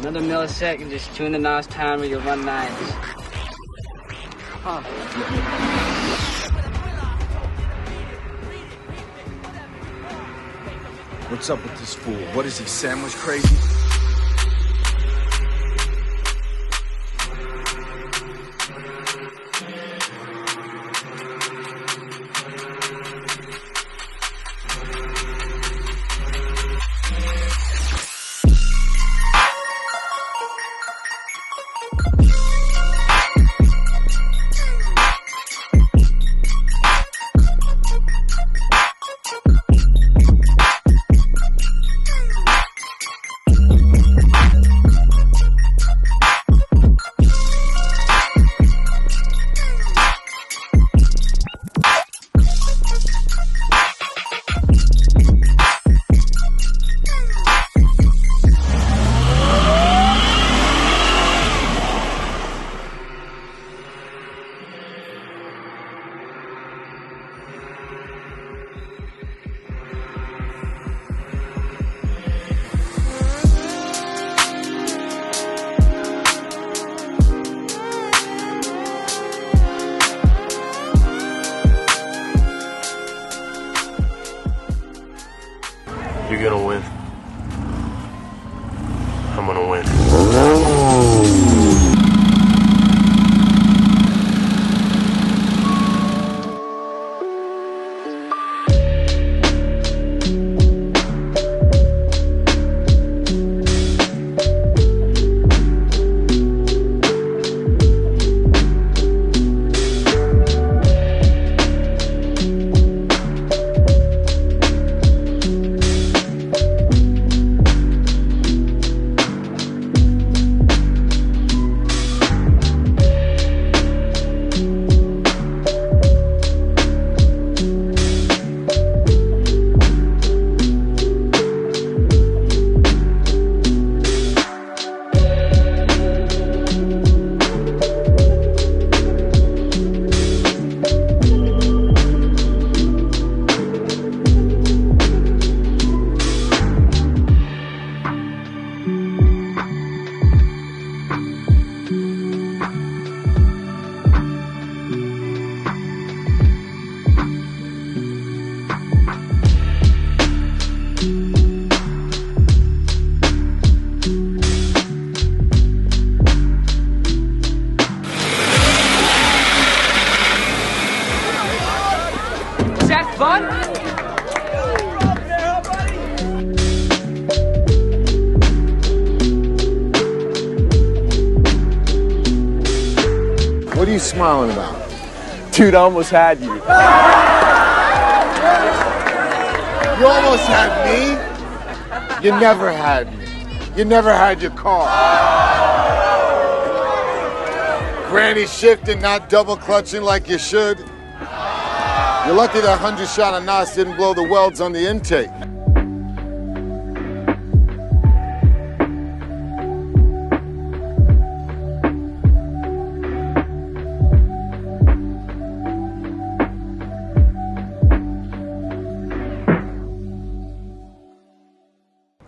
Another millisecond, just tune the NOS timer, you'll run 90s. Huh. What's up with this fool? What is he, sandwich crazy? You're gonna win. I'm gonna win. Was that fun? What are you smiling about? Dude, I almost had you. You almost had me? You never had me. You never had your car. Granny shifting, not double clutching like you should. You're lucky that 100 shot of NOS didn't blow the welds on the intake.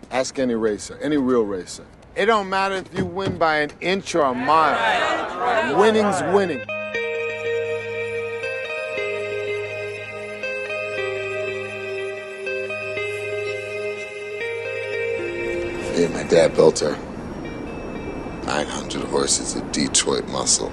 Ask any racer, any real racer. It don't matter if you win by an inch or a mile. Winning's winning. Yeah, my dad built her. 900 horses of Detroit muscle.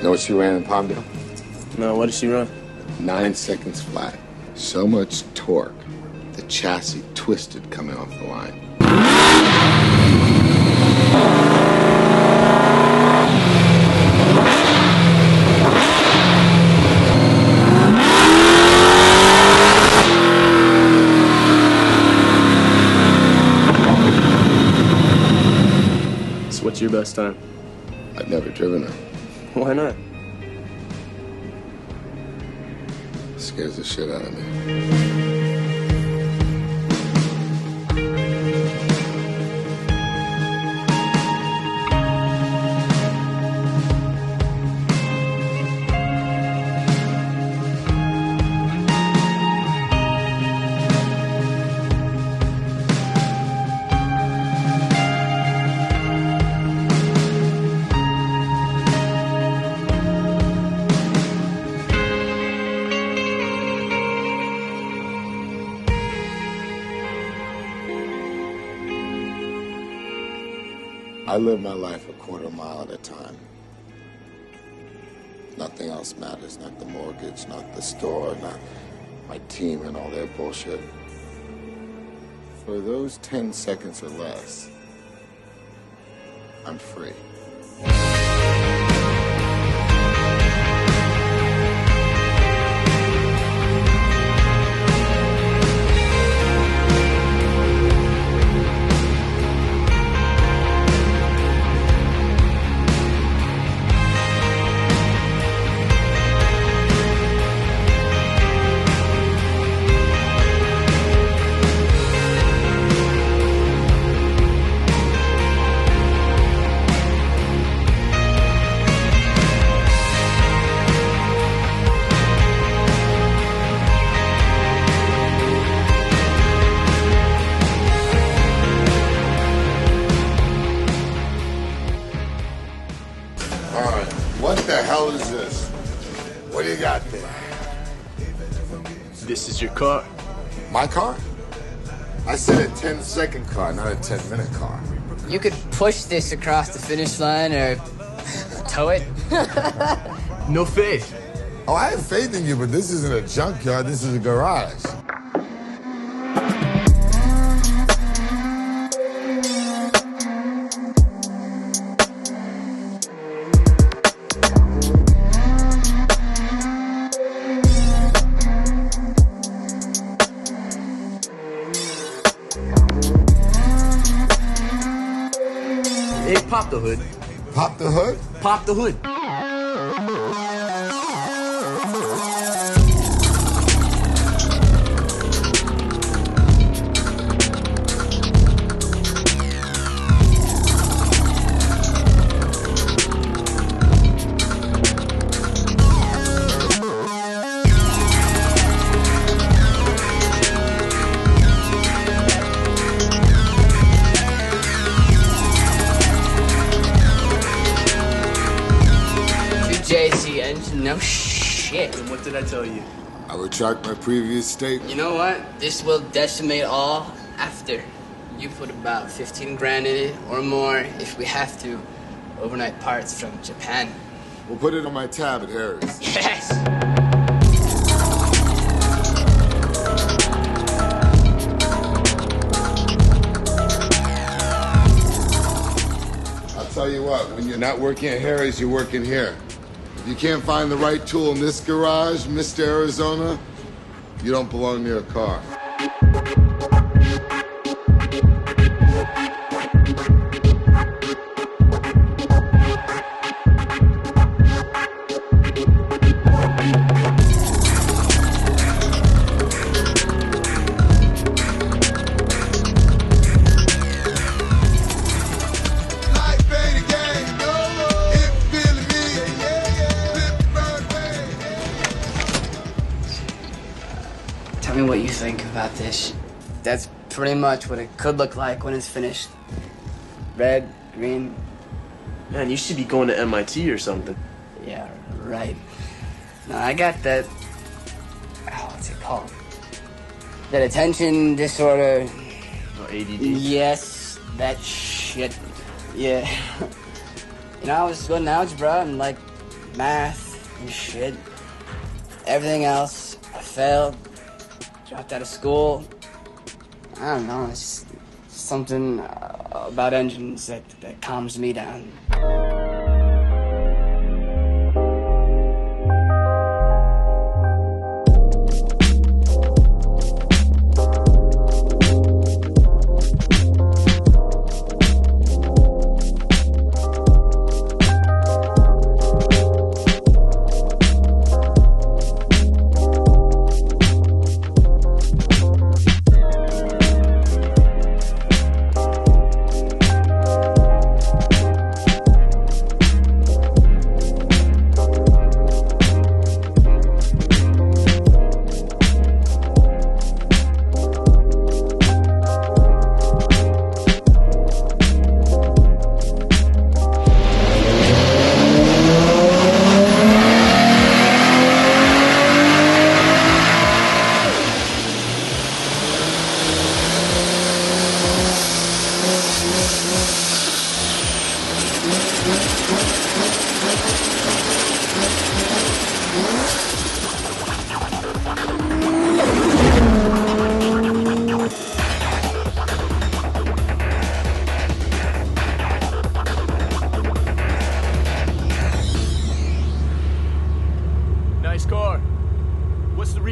Know what she ran in Palmdale? No, what did she run? 9 seconds flat. So much torque, the chassis twisted coming off the line. So what's your best time? I've never driven her. Why not? Scares the shit out of me. I live my life a quarter mile at a time. Nothing else matters, not the mortgage, not the store, not my team and all their bullshit. For those 10 seconds or less, I'm free. What the hell is this? What do you got there? This is your car? My car? I said a 10-second car, not a 10-minute car. You could push this across the finish line or tow it. No faith. Oh, I have faith in you, but this isn't a junkyard, this is a garage. Hey, pop the hood. Pop the hood? Pop the hood. JC engine, no shit. And what did I tell you? I retract my previous statement. You know what? This will decimate all after. You put about 15 grand in it or more if we have to. Overnight parts from Japan. We'll put it on my tab at Harry's. Yes! I'll tell you what, when you're not working at Harry's, you're working here. If you can't find the right tool in this garage, Mr. Arizona, you don't belong near a car. Tell me what you think about this. That's pretty much what it could look like when it's finished. Red, green. Man, you should be going to MIT or something. Yeah, right. No, I got that. What's it called? That attention disorder. Oh, ADD? Yes, that shit. Yeah. You know, I was good in algebra and like math and shit. Everything else, I failed. Dropped out of school. I don't know, it's just something about engines that calms me down.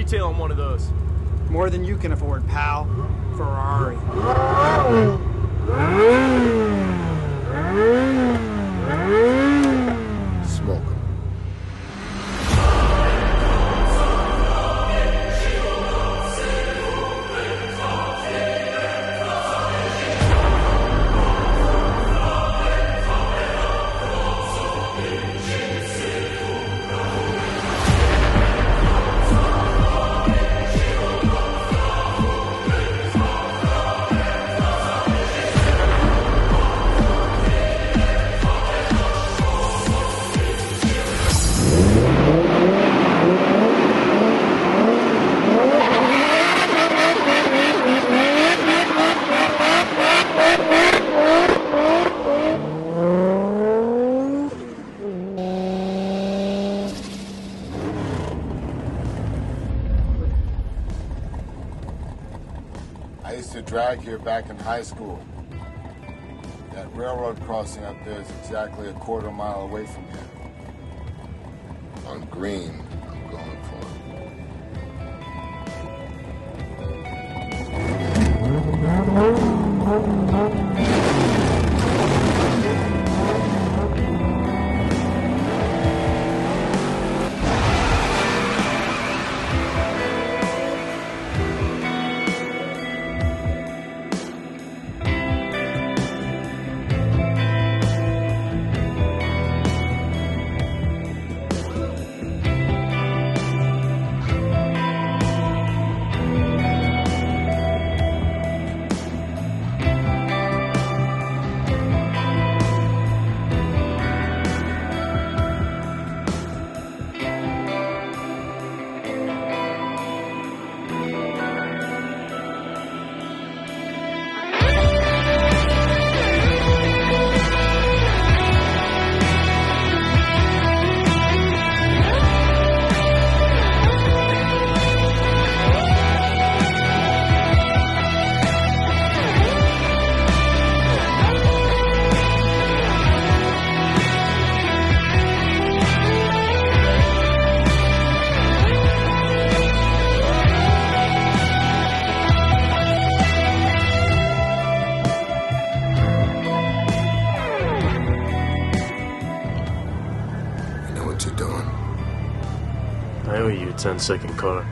retail on one of those? More than you can afford, pal. Ferrari. Smoke 'em. I used to drag here back in high school. That railroad crossing up there is exactly a quarter mile away from here. On green, I'm going for it. You know what you're doing? I owe you a 10-second car.